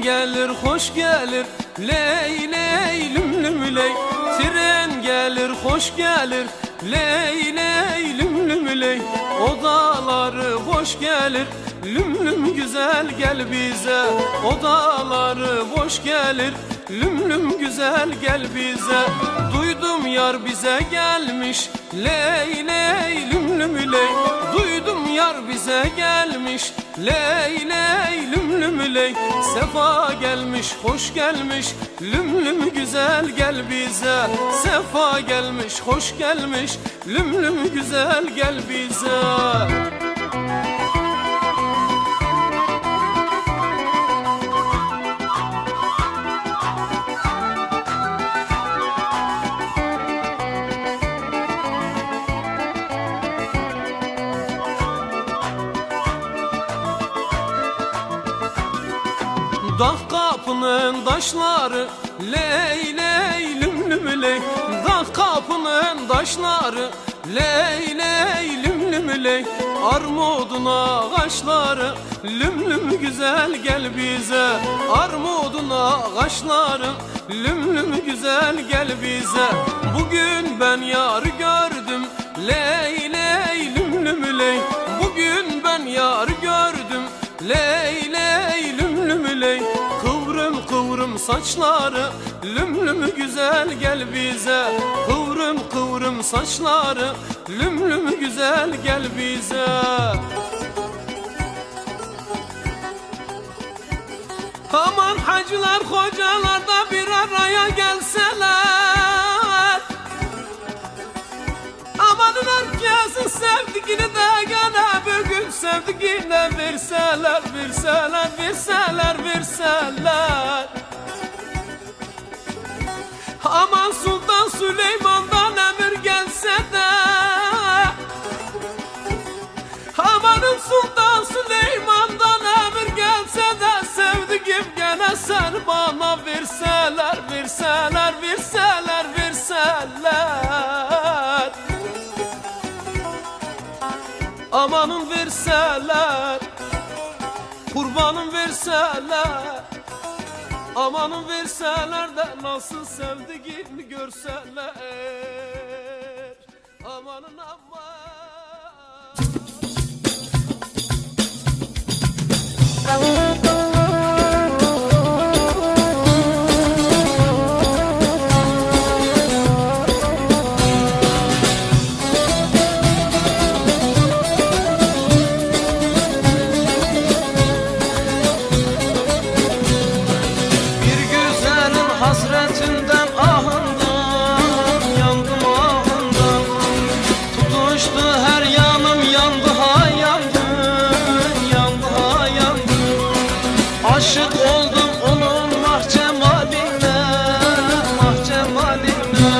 gelir hoş gelir, ley ley lüm lüm ley. Tren gelir hoş gelir, ley ley lüm lüm ley. Odaları boş gelir, lüm lüm güzel gel bize. Odaları boş gelir, lüm lüm güzel gel bize. Duydum yar bize gelmiş, ley ley lüm lüm ley. Duydum yar bize gelmiş, ley ley lüm lüm ley. Sefa gelmiş hoş gelmiş, lüm lüm güzel gel bize. Sefa gelmiş hoş gelmiş, lüm lüm güzel gel bize. Dağ kapının taşları, ley ley lüm lüm ley. Dağ kapının taşları, ley ley lüm lüm ley. Armudun ağaçları, lüm lüm güzel gel bize. Armudun ağaçları, lüm lüm güzel gel bize. Bugün ben yarı gördüm, ley ley lüm lüm ley. Bugün ben yarı gördüm, ley ley lüm lüm ley. Kıvrım kıvrım saçları, lüm lüm güzel gel bize. Kıvrım kıvrım saçları, lüm lüm güzel gel bize. Aman hacılar hocalar da bir araya gelseler. Amanın herkesin sevdiğini de gene bir gün sevdiğine verseler. Verseler, verseler, verseler. Aman Sultan Süleyman'dan emir gelse de. Amanın Sultan Süleyman'dan emir gelse de. Sevdiğim gene sen bana verseler. Verseler, verseler, verseler. Amanın verseler, kurbanım verseler. Amanın verseler de nasıl sevdiğimi görseler. Amanın aman. Hasretinden ahından yandım ahından. Tutuştu her yanım yandı ha yandı. Yandı ha yandı. Aşık oldum onun mahcemaline. Mahcemaline.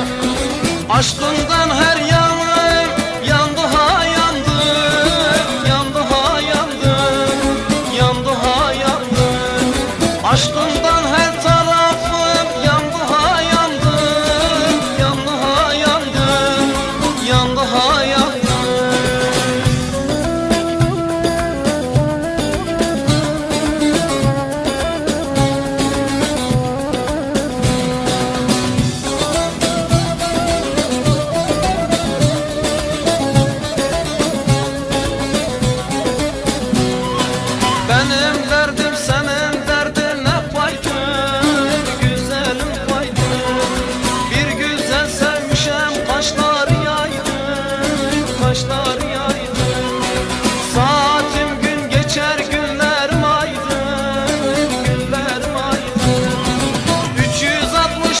Aşkından her yanım yandı ha yandı. Yandı ha yandı. Yandı ha yandı. Aşkın